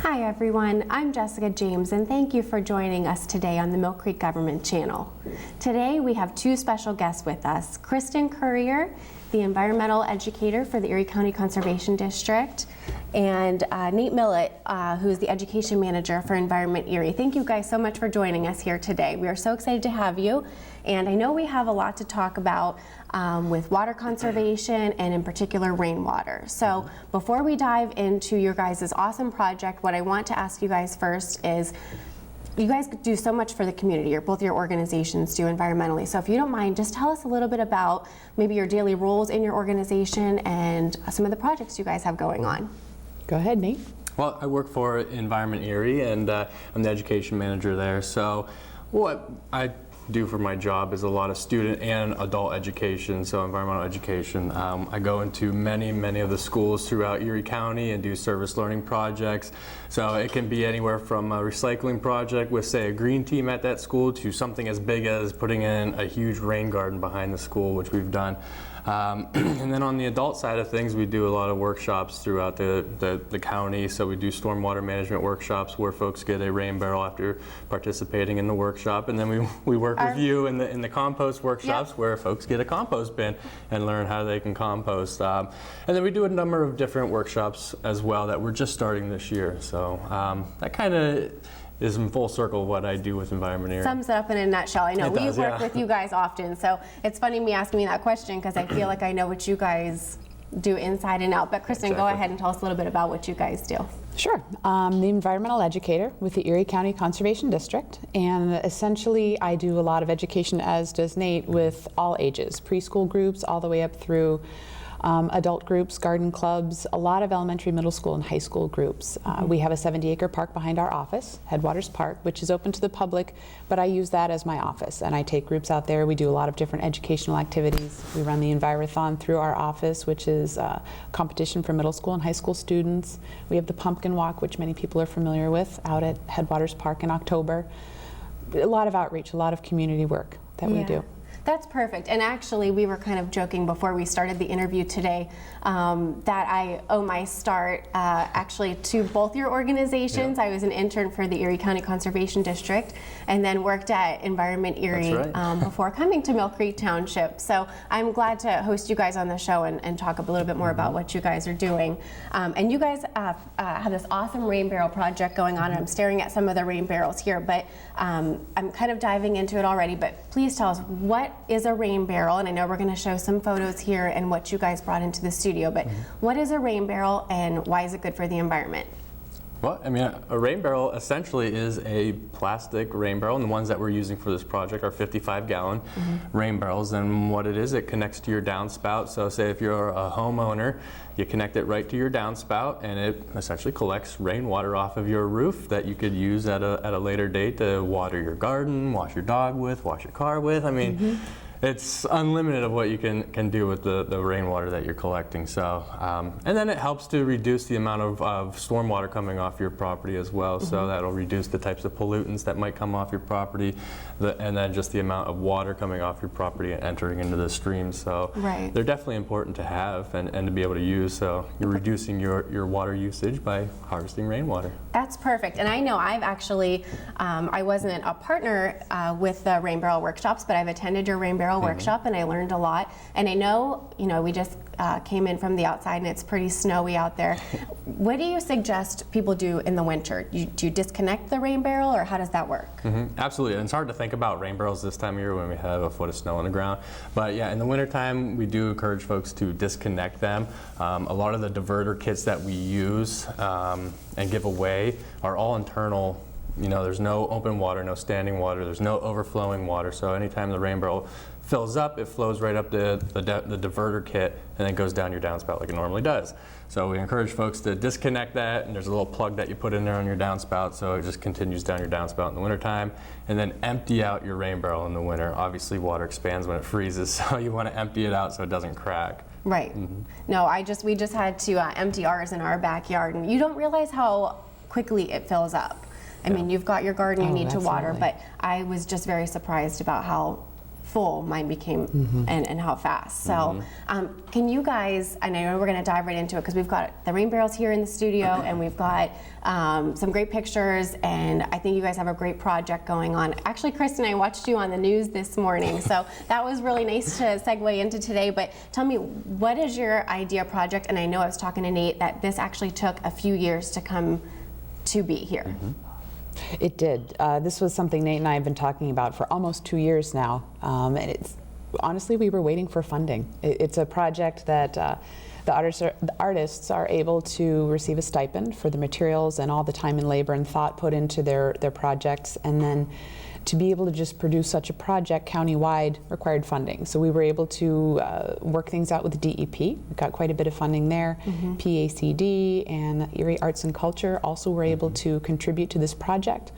Hi everyone, I'm Jessica James and thank you for joining us today on the Millcreek Government Channel. Today we have two special guests with us, Kristen Currier, the environmental educator for the Erie County Conservation District, and Nate Millett, who is the education manager for Environment Erie. Thank you guys so much for joining us here today. We are so excited to have you, and I know we have a lot to talk about with water conservation and in particular rainwater. So before we dive into your guys' awesome project, what I want to ask you guys first is, you guys do so much for the community, or both your organizations do environmentally. So if you don't mind, just tell us a little bit about maybe your daily roles in your organization and some of the projects you guys have going on. Go ahead, Nate. Well, I work for Environment Erie, and I'm the education manager there. So what I do for my job is a lot of student and adult education, so environmental education. I go into many of the schools throughout Erie County and do service learning projects. So it can be anywhere from a recycling project with, say, a green team at that school to something as big as putting in a huge rain garden behind the school, which we've done. And then on the adult side of things, we do a lot of workshops throughout the county. So we do stormwater management workshops where folks get a rain barrel after participating in the workshop, and then we work with you in the compost workshops, where folks get a compost bin and learn how they can compost. And then we do a number of different workshops as well that we're just starting this year. So that kind of is in full circle what I do with Environment Erie. Sums it up in a nutshell. I know It we does, work yeah. with you guys often, so it's funny me asking me that question because I feel like I know what you guys do inside and out. But Kristen, go Exactly. ahead and tell us a little bit about what you guys do. Sure. The environmental educator with the Erie County Conservation District, and essentially I do a lot of education, as does Nate, with all ages, preschool groups all the way up through adult groups, garden clubs, a lot of elementary, middle school, and high school groups. We have a 70-acre park behind our office, Headwaters Park, which is open to the public, but I use that as my office, and I take groups out there. We do a lot of different educational activities. We run the Envirothon through our office, which is a competition for middle school and high school students. We have the Pumpkin Walk, which many people are familiar with, out at Headwaters Park in October. A lot of outreach, a lot of community work that we do. That's perfect. And actually, we were kind of joking before we started the interview today that I owe my start actually to both your organizations. Yeah. I was an intern for the Erie County Conservation District and then worked at Environment Erie before coming to Millcreek Township. So I'm glad to host you guys on the show and talk a little bit more about what you guys are doing. And you guys have this awesome rain barrel project going on, and I'm staring at some of the rain barrels here, but I'm kind of diving into it already. But please tell us, what is a rain barrel? And I know we're going to show some photos here and what you guys brought into the studio, but what is a rain barrel and why is it good for the environment? Well, I mean, a rain barrel essentially is a plastic rain barrel, and the ones that we're using for this project are 55-gallon rain barrels. And what it is, it connects to your downspout. So say if you're a homeowner, you connect it right to your downspout, and it essentially collects rainwater off of your roof that you could use at a later date to water your garden, wash your dog with, wash your car with. I mean, it's unlimited of what you can do with the rainwater that you're collecting. So, and then it helps to reduce the amount of stormwater coming off your property as well. So that'll reduce the types of pollutants that might come off your property, and then just the amount of water coming off your property and entering into the streams. So they're definitely important to have and to be able to use. So you're reducing your water usage by harvesting rainwater. That's perfect. And I know I've actually, I wasn't a partner with the Rain Barrel workshops, but I've attended your Rain Barrel workshop and I learned a lot. And I know, we just came in from the outside and it's pretty snowy out there. What do you suggest people do in the winter? Do you disconnect the rain barrel, or how does that work? Absolutely. And it's hard to think about rain barrels this time of year when we have a foot of snow on the ground. But yeah, in the wintertime, we do encourage folks to disconnect them. A lot of the diverter kits that we use and give away are all internal. There's no open water, no standing water, there's no overflowing water. So anytime the rain barrel fills up, it flows right up the diverter kit and then goes down your downspout like it normally does. So we encourage folks to disconnect that, and there's a little plug that you put in there on your downspout, so it just continues down your downspout in the wintertime, and then empty out your rain barrel in the winter. Obviously water expands when it freezes, so you want to empty it out so it doesn't crack. Right. No, we just had to empty ours in our backyard, and you don't realize how quickly it fills up. I mean, you've got your garden you need to water, but I was just very surprised about how full mine became and how fast. So can you guys, and I know we're going to dive right into it because we've got the rain barrels here in the studio and we've got some great pictures, and I think you guys have a great project going on. Actually, Kristen, I watched you on the news this morning, so that was really nice to segue into today. But tell me, what is your idea project? And I know I was talking to Nate that this actually took a few years to come to be here. It did. This was something Nate and I have been talking about for almost 2 years now. And it's honestly, we were waiting for funding. It's a project that the artists are able to receive a stipend for the materials and all the time and labor and thought put into their projects, and then to be able to just produce such a project countywide required funding. So we were able to work things out with DEP. We got quite a bit of funding there. PACD and Erie Arts and Culture also were able to contribute to this project,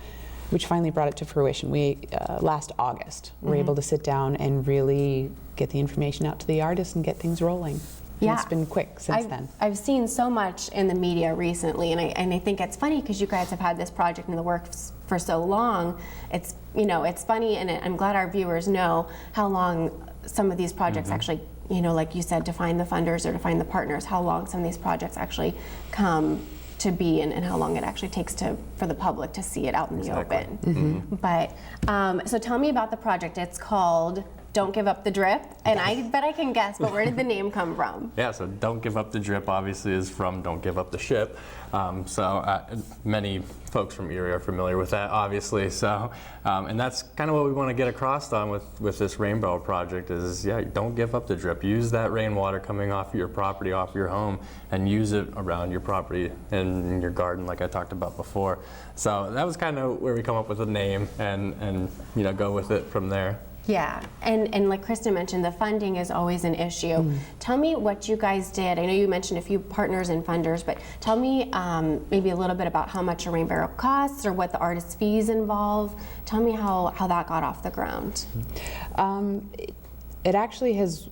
which finally brought it to fruition. We, last August, were able to sit down and really get the information out to the artists and get things rolling. And it's been quick since then. I've seen so much in the media recently, and I think it's funny because you guys have had this project in the works for so long. It's, you know, it's funny, and I'm glad our viewers know how long some of these projects actually, you know, like you said, to find the funders or to find the partners, how long some of these projects actually come to be, and how long it actually takes for the public to see it out in the open. But so tell me about the project. It's called Don't Give Up the Drip, and I bet I can guess, but where did the name come from? Yeah, so Don't Give Up the Drip obviously is from Don't Give Up the Ship. Many folks from Erie are familiar with that, obviously. So, and that's kind of what we want to get across on with this rain barrel project is, yeah, don't give up the drip. Use that rainwater coming off your property, off your home, and use it around your property and in your garden, like I talked about before. So that was kind of where we come up with the name and you know, go with it from there. Yeah, and like Kristen mentioned, the funding is always an issue. Tell me what you guys did. I know you mentioned a few partners and funders, but tell me maybe a little bit about how much a rain barrel costs or what the artist fees involve. Tell me how that got off the ground. It actually has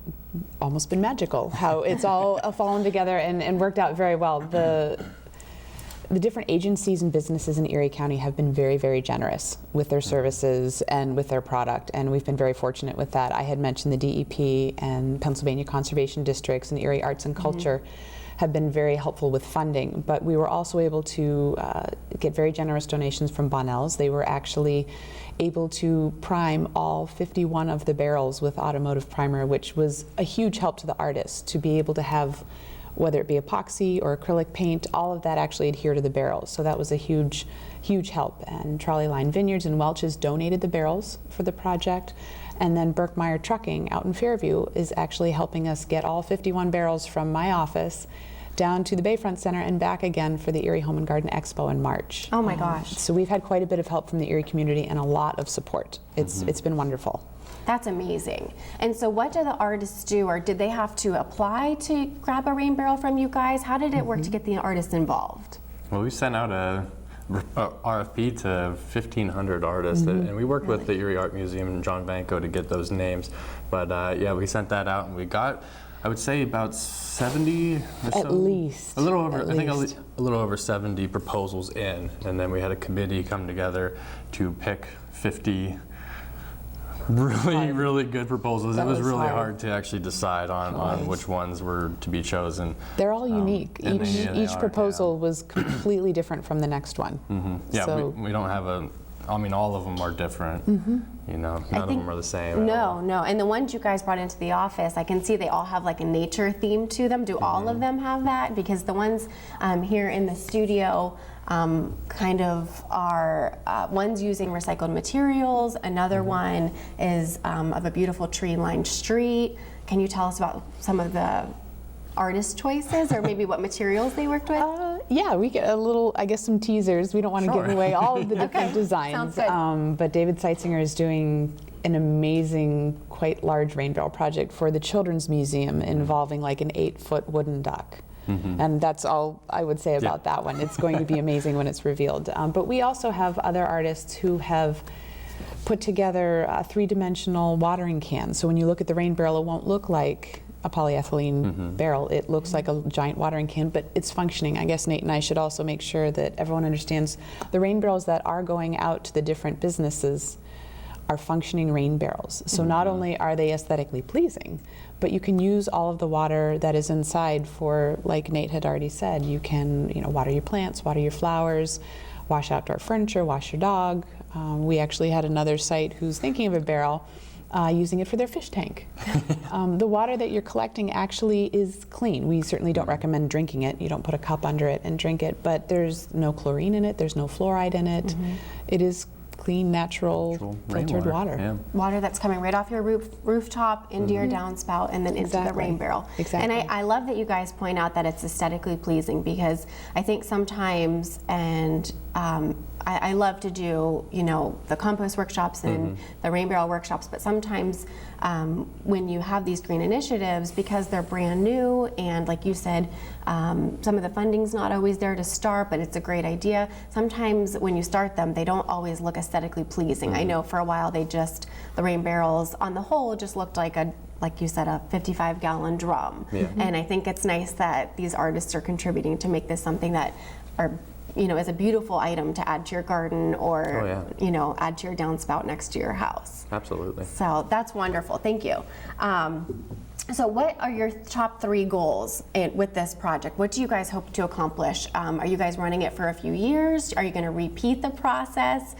almost been magical how it's all fallen together and worked out very well. The different agencies and businesses in Erie County have been very, very generous with their services and with their product, and we've been very fortunate with that. I had mentioned the DEP and Pennsylvania Conservation Districts and Erie Arts and Culture have been very helpful with funding, but we were also able to get very generous donations from Bonnell's. They were actually able to prime all 51 of the barrels with automotive primer, which was a huge help to the artists to be able to have, whether it be epoxy or acrylic paint, all of that actually adhere to the barrels. So that was a huge, huge help. And Trolley Line Vineyards and Welch's donated the barrels for the project. And then Berkmeyer Trucking out in Fairview is actually helping us get all 51 barrels from my office down to the Bayfront Center and back again for the Erie Home and Garden Expo in March. Oh my gosh. So we've had quite a bit of help from the Erie community and a lot of support. It's been wonderful. That's amazing. And so what do the artists do, or did they have to apply to grab a rain barrel from you guys? How did it work to get the artists involved? Well, we sent out a RFP to 1,500 artists, and we worked with the Erie Art Museum and John Vanko to get those names. But yeah, we sent that out, and we got, I would say, about 70 or so. At least. A little over, I think a little over 70 proposals in, and then we had a committee come together to pick 50 really good proposals. It was really hard to actually decide on which ones were to be chosen. They're all unique. Each proposal was completely different from the next one. Yeah, so we don't have I mean, all of them are different. You know, none of them are the same. No. And the ones you guys brought into the office, I can see they all have like a nature theme to them. Do all of them have that? Because the ones here in the studio kind of are, one's using recycled materials, another one is of a beautiful tree-lined street. Can you tell us about some of the artist choices, or maybe what materials they worked with? Yeah, we get a little, I guess, some teasers. We don't want to give away all of the different designs. Sounds good. But David Seitzinger is doing an amazing, quite large rain barrel project for the Children's Museum involving like an 8-foot wooden duck. And that's all I would say about that one. It's going to be amazing when it's revealed. But we also have other artists who have put together three-dimensional watering cans. So when you look at the rain barrel, it won't look like a polyethylene barrel. It looks like a giant watering can, but it's functioning. I guess Nate and I should also make sure that everyone understands the rain barrels that are going out to the different businesses are functioning rain barrels. So not only are they aesthetically pleasing, but you can use all of the water that is inside for, like Nate had already said, you can water your plants, water your flowers, wash outdoor furniture, wash your dog. We actually had another site who's thinking of a barrel using it for their fish tank. The water that you're collecting actually is clean. We certainly don't recommend drinking it. You don't put a cup under it and drink it, but there's no chlorine in it, there's no fluoride in it. It is clean, natural filtered water. Yeah. Water that's coming right off your rooftop into your downspout and then into the rain barrel. Exactly. And I love that you guys point out that it's aesthetically pleasing, because I think sometimes, and I love to do, the compost workshops and the rain barrel workshops, but sometimes when you have these green initiatives, because they're brand new and like you said, some of the funding's not always there to start, but it's a great idea. Sometimes when you start them, they don't always look aesthetically pleasing. I know for a while the rain barrels on the whole just looked like you said, a 55-gallon drum. And I think it's nice that these artists are contributing to make this something that is a beautiful item to add to your garden or, add to your downspout next to your house. Absolutely. So that's wonderful. Thank you. So what are your top 3 goals with this project? What do you guys hope to accomplish? Are you guys running it for a few years? Are you going to repeat the process?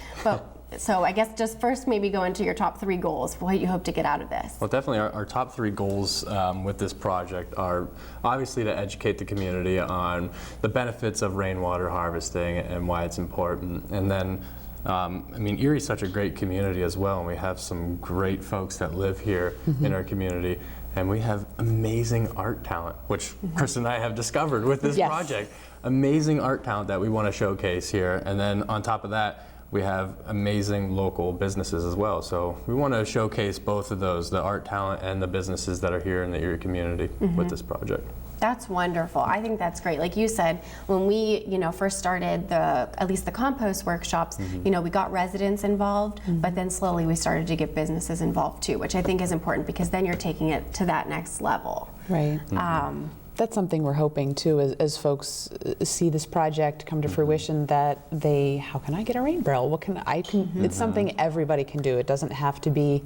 So I guess just first maybe go into your top 3 goals, what you hope to get out of this. Well, definitely our top 3 goals with this project are obviously to educate the community on the benefits of rainwater harvesting and why it's important. And then, Erie's such a great community as well, and we have some great folks that live here in our community. And we have amazing art talent, which Chris and I have discovered with this project. Amazing art talent that we want to showcase here. And then on top of that, we have amazing local businesses as well. So we want to showcase both of those, the art talent and the businesses that are here in the Erie community with this project. That's wonderful. I think that's great. Like you said, when we, first started at least the compost workshops, we got residents involved, but then slowly we started to get businesses involved too, which I think is important because then you're taking it to that next level. Right. That's something we're hoping too, as folks see this project come to fruition, that how can I get a rain barrel? It's something everybody can do. It doesn't have to be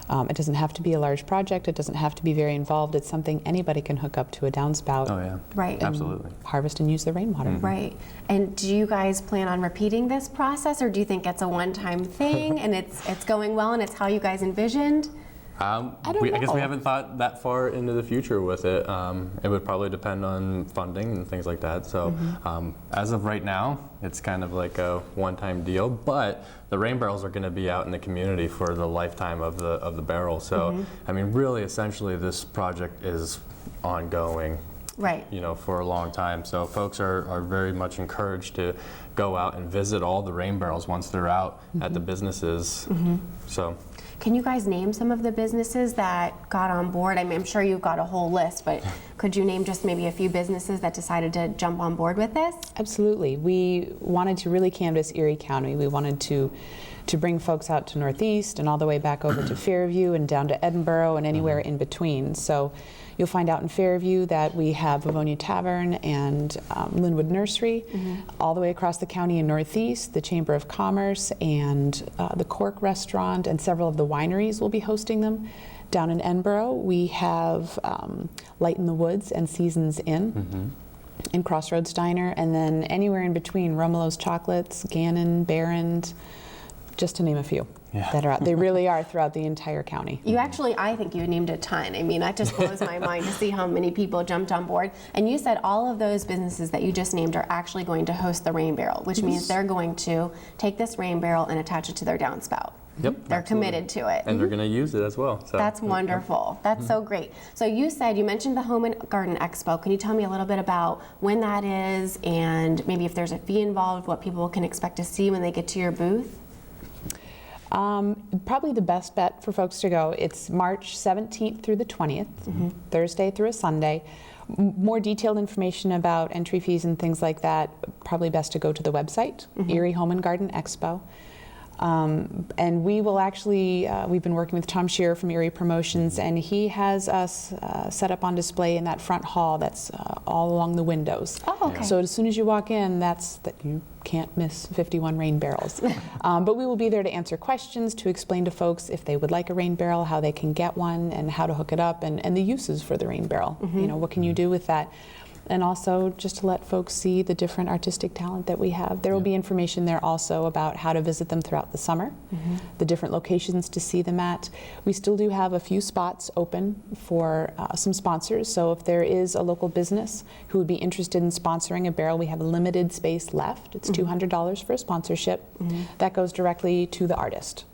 a large project. It doesn't have to be very involved. It's something anybody can hook up to a downspout. Oh yeah, right. Absolutely. Harvest and use the rainwater. Right. And do you guys plan on repeating this process, or do you think it's a one-time thing and it's going well and it's how you guys envisioned? I guess we haven't thought that far into the future with it. It would probably depend on funding and things like that. So as of right now, it's kind of like a one-time deal, but the rain barrels are going to be out in the community for the lifetime of the barrel. So really essentially this project is ongoing. Right. For a long time. So folks are very much encouraged to go out and visit all the rain barrels once they're out at the businesses. So. Can you guys name some of the businesses that got on board? I'm sure you've got a whole list, but could you name just maybe a few businesses that decided to jump on board with this? Absolutely. We wanted to really canvass Erie County. We wanted to bring folks out to Northeast and all the way back over to Fairview and down to Edinburgh and anywhere in between. So you'll find out in Fairview that we have Livonia Tavern and Linwood Nursery. All the way across the county in Northeast, the Chamber of Commerce and the Cork Restaurant and several of the wineries will be hosting them. Down in Edinburgh, we have Light in the Woods and Seasons Inn. And Crossroads Diner, and then anywhere in between, Romelo's Chocolates, Gannon, Barron's, just to name a few that are out. They really are throughout the entire county. I think you named a ton. That just blows my mind to see how many people jumped on board. And you said all of those businesses that you just named are actually going to host the rain barrel, which means they're going to take this rain barrel and attach it to their downspout. Yep, they're committed to it. And they're going to use it as well. So. That's wonderful. That's so great. So you mentioned the Home and Garden Expo. Can you tell me a little bit about when that is and maybe if there's a fee involved, what people can expect to see when they get to your booth? Probably the best bet for folks to go. It's March 17th through the 20th, Thursday through a Sunday. More detailed information about entry fees and things like that, probably best to go to the website, Erie Home and Garden Expo. And we will actually, we've been working with Tom Shearer from Erie Promotions, and he has us set up on display in that front hall that's all along the windows. Oh, okay. So as soon as you walk in, that you can't miss 51 rain barrels. But we will be there to answer questions, to explain to folks if they would like a rain barrel, how they can get one, and how to hook it up, and the uses for the rain barrel. You know, what can you do with that? And also just to let folks see the different artistic talent that we have. There will be information there also about how to visit them throughout the summer, the different locations to see them at. We still do have a few spots open for some sponsors, so if there is a local business who would be interested in sponsoring a barrel, we have a limited space left. It's $200 for a sponsorship. That goes directly to the artist.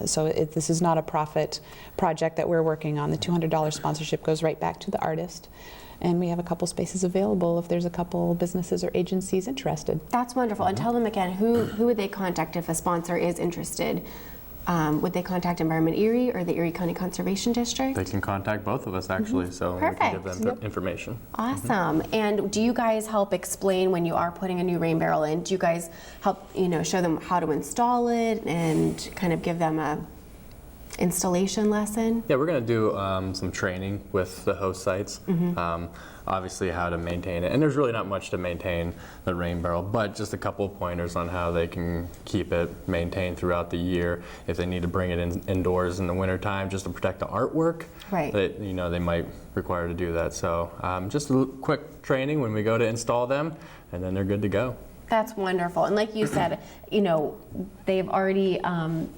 So this is not a profit project that we're working on. The $200 sponsorship goes right back to the artist. And we have a couple spaces available if there's a couple businesses or agencies interested. That's wonderful. And tell them again, who would they contact if a sponsor is interested? Would they contact Environment Erie or the Erie County Conservation District? They can contact both of us, actually, so we can give them information. Awesome. And do you guys help explain when you are putting a new rain barrel in? Do you guys help, show them how to install it and kind of give them a installation lesson? Yeah, we're going to do some training with the host sites, obviously how to maintain it. And there's really not much to maintain the rain barrel, but just a couple of pointers on how they can keep it maintained throughout the year. If they need to bring it indoors in the wintertime just to protect the artwork, right. They might require to do that. So just a quick training when we go to install them, and then they're good to go. That's wonderful. And like you said, they've already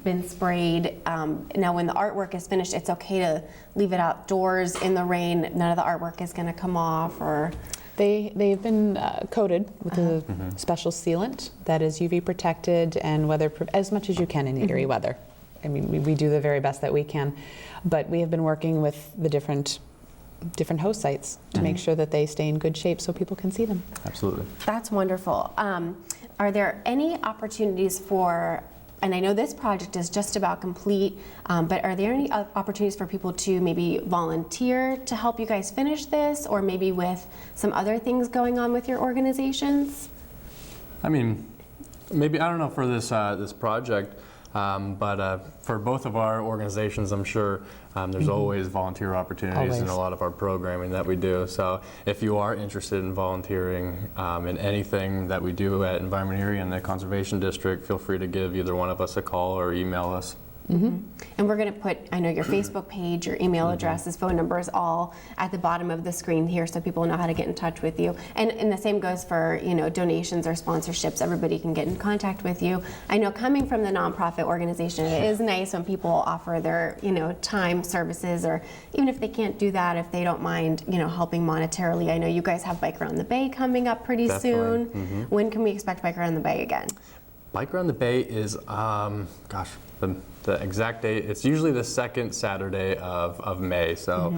been sprayed. Now when the artwork is finished, it's okay to leave it outdoors in the rain. None of the artwork is going to come off, or... They've been coated with a special sealant that is UV protected and weather as much as you can in the Erie weather. I mean, we do the very best that we can, but we have been working with the different host sites to make sure that they stay in good shape so people can see them. Absolutely. That's wonderful. Are there any opportunities for, and I know this project is just about complete, but are there any opportunities for people to maybe volunteer to help you guys finish this, or maybe with some other things going on with your organizations? I mean, maybe, I don't know for this this project, but for both of our organizations, I'm sure there's always volunteer opportunities in a lot of our programming that we do. So if you are interested in volunteering in anything that we do at Environment Erie and the Conservation District, feel free to give either one of us a call or email us. And we're going to put, I know, your Facebook page, your email addresses, phone numbers, all at the bottom of the screen here so people know how to get in touch with you. And the same goes for, donations or sponsorships. Everybody can get in contact with you. I know coming from the nonprofit organization, it is nice when people offer their, time, services, or even if they can't do that, if they don't mind, helping monetarily. I know you guys have Bike Around the Bay coming up pretty soon. When can we expect Bike Around the Bay again? Bike Around the Bay is, the exact date, it's usually the second Saturday of May, so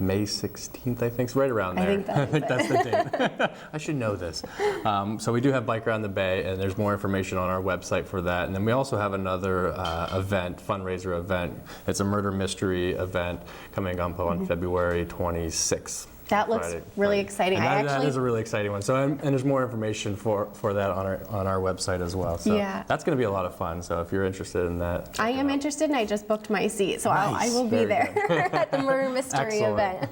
May 16th, I think, it's right around there. I think that's the date. I should know this. So we do have Bike Around the Bay, and there's more information on our website for that. And then we also have another fundraiser event. It's a murder mystery event coming up on February 26th. That looks really exciting. And that is a really exciting one. So, and there's more information for that on our website as well. So that's going to be a lot of fun. So if you're interested in that, I am interested, and I just booked my seat, so I will be there at the murder mystery event.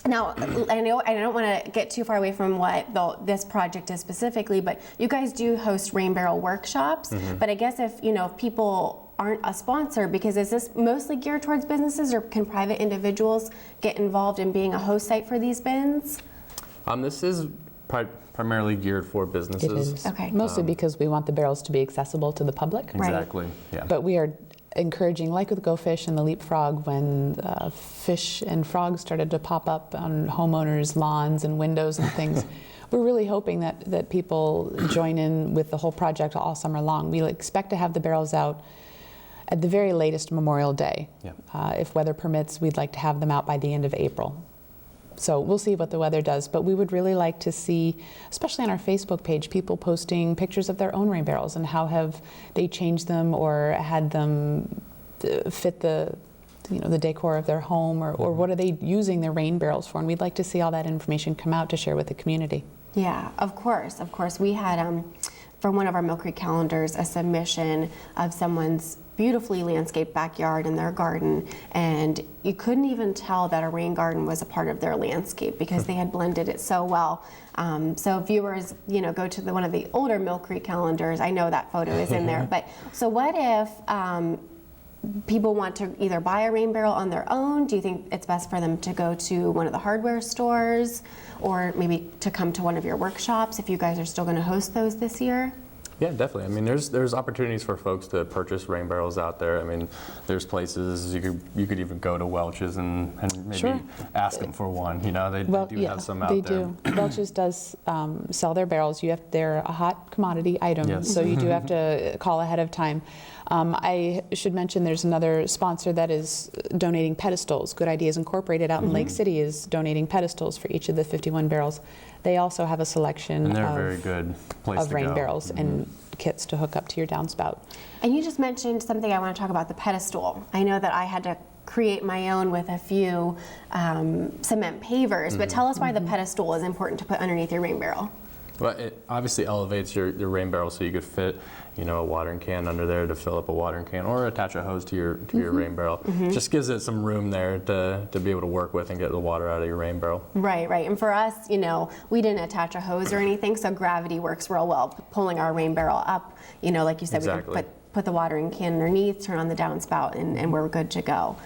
Now, I know I don't want to get too far away from what this project is specifically, but you guys do host rain barrel workshops. But I guess if people aren't a sponsor, because is this mostly geared towards businesses, or can private individuals get involved in being a host site for these bins? This is primarily geared for businesses. It is. Okay. Mostly because we want the barrels to be accessible to the public. Exactly. Yeah. But we are encouraging, like with Go Fish and the Leapfrog, when fish and frogs started to pop up on homeowners' lawns and windows and things. We're really hoping that people join in with the whole project all summer long. We expect to have the barrels out at the very latest Memorial Day. If weather permits, we'd like to have them out by the end of April. So we'll see what the weather does, but we would really like to see, especially on our Facebook page, people posting pictures of their own rain barrels and how have they changed them or had them fit the decor of their home, or what are they using their rain barrels for, and we'd like to see all that information come out to share with the community. Yeah, of course. We had from one of our Millcreek calendars, a submission of someone's beautifully landscaped backyard in their garden, and you couldn't even tell that a rain garden was a part of their landscape because they had blended it so well. So viewers, go to one of the older Millcreek calendars. I know that photo is in there, but so what if people want to either buy a rain barrel on their own? Do you think it's best for them to go to one of the hardware stores, or maybe to come to one of your workshops if you guys are still going to host those this year? Yeah, definitely. I mean, there's opportunities for folks to purchase rain barrels out there. I mean, there's places you could even go to Welch's and maybe Sure. ask them for one. They do have some out they there. do. Welch's does sell their barrels. They're a hot commodity item, Yes. so you do have to call ahead of time. I should mention there's another sponsor that is donating pedestals. Good Ideas Incorporated out in Lake City is donating pedestals for each of the 51 barrels. They also have a selection And they're of, a very good place of to rain go. barrels and kits to hook up to your downspout. And you just mentioned something I want to talk about, the pedestal. I know that I had to create my own with a few cement pavers, but tell us why the pedestal is important to put underneath your rain barrel. Well, it obviously elevates your rain barrel so you could fit, a watering can under there to fill up a watering can, or attach a hose to your rain barrel. Just gives it some room there to be able to work with and get the water out of your rain barrel. Right. And for us, we didn't attach a hose or anything, so gravity works real well, pulling our rain barrel up. Like you said, Exactly. we can put the watering can underneath, turn on the downspout, and we're good to go.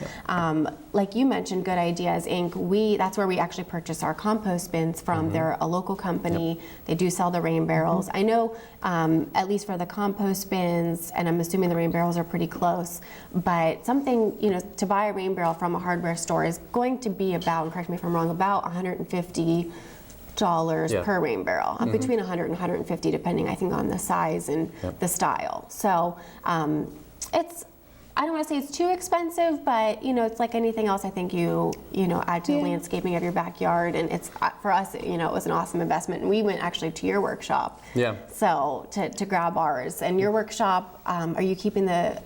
Like you mentioned, Good Ideas Inc., that's where we actually purchase our compost bins from. They're a local company. They do sell the rain barrels. I know, at least for the compost bins, and I'm assuming the rain barrels are pretty close, but something, to buy a rain barrel from a hardware store is going to be about, and correct me if I'm wrong, about $150 Yeah. per rain barrel, between 100 and 150 depending, I think, on the size and the style. So I don't want to say it's too expensive, but it's like anything else. I think you add to the landscaping of your backyard, and it's for us, it was an awesome investment. And we went actually to your workshop, so to grab ours. And your workshop, are you keeping the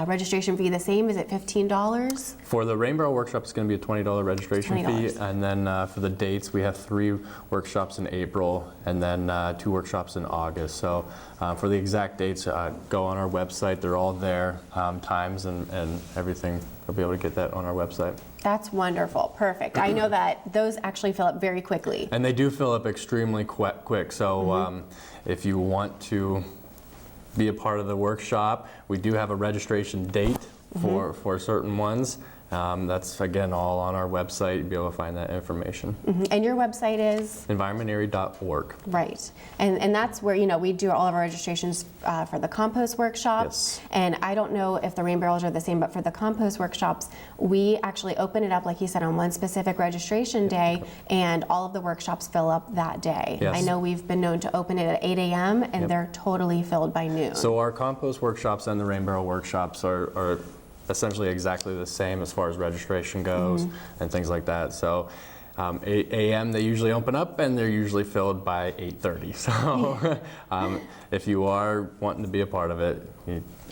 registration fee the same? Is it $15? For the rain barrel workshop, it's going to be a $20 registration $20. fee, and then for the dates, we have 3 workshops in April, and then 2 workshops in August. So for the exact dates, go on our website. They're all there, times and everything. You'll be able to get that on our website. That's wonderful. Perfect. I know that those actually fill up very quickly. And they do fill up extremely quick. So if you want to be a part of the workshop, we do have a registration date for certain ones. That's, again, all on our website. You'll be able to find that information. And your website is? environmentary.org. Right. And that's where, we do all of our registrations for the compost workshops. Yes. And I don't know if the rain barrels are the same, but for the compost workshops, we actually open it up, like you said, on one specific registration day, and all of the workshops fill up that day. Yes. I know we've been known to open it at 8 a.m., and they're totally filled by noon. So our compost workshops and the rain barrel workshops are essentially exactly the same as far as registration goes and things like that. So 8 a.m. they usually open up, and they're usually filled by 8:30. So if you are wanting to be a part of it,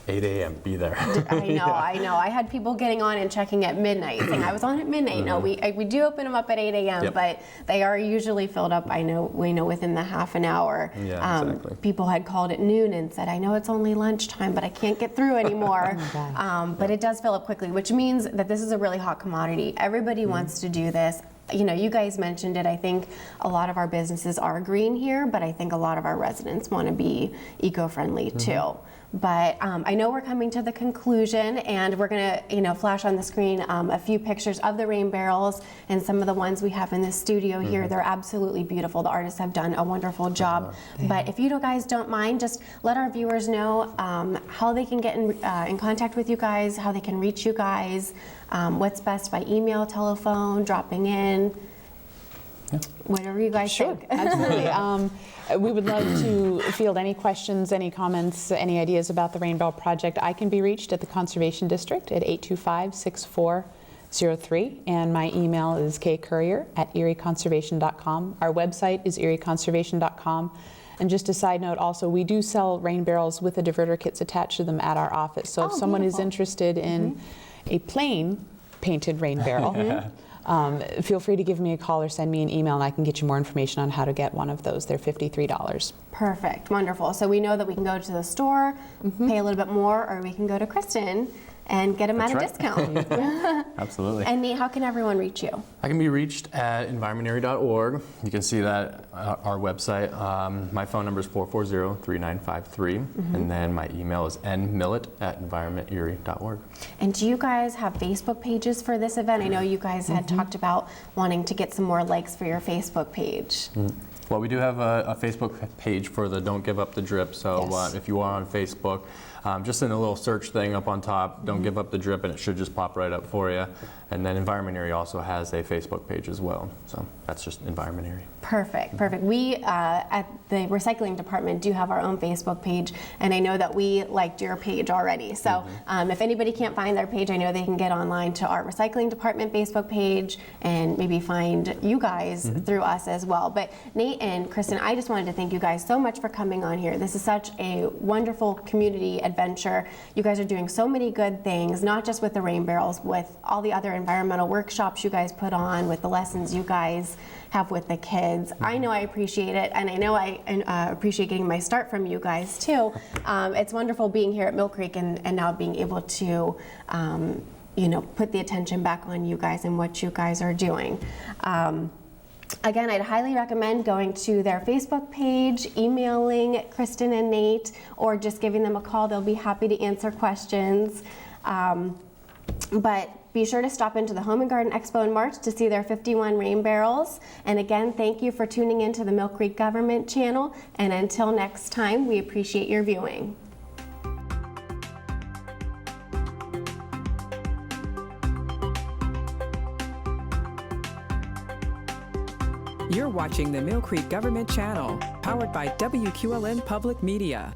8 a.m. be there. I know. I had people getting on and checking at midnight, saying I was on at midnight. No, we do open them up at 8 a.m., but they are usually filled up. We know within the half an hour. Yeah, exactly. People had called at noon and said, I know it's only lunchtime, but I can't get through anymore. But it does fill up quickly, which means that this is a really hot commodity. Everybody wants to do this. You guys mentioned it. I think a lot of our businesses are green here, but I think a lot of our residents want to be eco-friendly too. But I know we're coming to the conclusion, and we're going to, flash on the screen a few pictures of the rain barrels and some of the ones we have in the studio here. They're absolutely beautiful. The artists have done a wonderful job. But if you guys don't mind, just let our viewers know how they can get in contact with you guys, how they can reach you guys, what's best by email, telephone, dropping in. Whatever you guys think. Absolutely. We would love to field any questions, any comments, any ideas about the Rain Barrel Project. I can be reached at the Conservation District at 825-6403, and my email is kcourier@erieconservation.com. Our website is erieconservation.com. And just a side note also, we do sell rain barrels with the diverter kits attached to them at our office. So if someone is interested in a plain painted rain barrel, feel free to give me a call or send me an email and I can get you more information on how to get one of those. They're $53. Perfect, wonderful. So we know that we can go to the store, pay a little bit more, or we can go to Kristen and get them at a That's discount. Absolutely. And Nate, how can everyone reach you? I can be reached at environmentary.org. You can see that our website. My phone number is 440-3953, and then my email is nmillet@environmenterie.org. And do you guys have Facebook pages for this event? I know you guys had talked about wanting to get some more likes for your Facebook page. Well, we do have a Facebook page for the Don't Give Up the Drip, so Yes. if you are on Facebook, just in a little search thing up on top, Don't Give Up the Drip, and it should just pop right up for you. And then Environment Area also has a Facebook page as well, so that's just Environment Area. Perfect, perfect. We at the recycling department do have our own Facebook page, and I know that we liked your page already. So if anybody can't find their page, I know they can get online to our recycling department Facebook page and maybe find you guys through us as well. But Nate and Kristen, I just wanted to thank you guys so much for coming on here. This is such a wonderful community adventure. You guys are doing so many good things, not just with the rain barrels, with all the other environmental workshops you guys put on, with the lessons you guys have with the kids. I know I appreciate it, and I know I appreciate getting my start from you guys too. It's wonderful being here at Millcreek and now being able to put the attention back on you guys and what you guys are doing. Again, I'd highly recommend going to their Facebook page, emailing Kristen and Nate, or just giving them a call. They'll be happy to answer questions. But be sure to stop into the Home and Garden Expo in March to see their 51 rain barrels. And again, thank you for tuning into the Millcreek Government Channel. And until next time, we appreciate your viewing. You're watching the Millcreek Government Channel, powered by WQLN Public Media.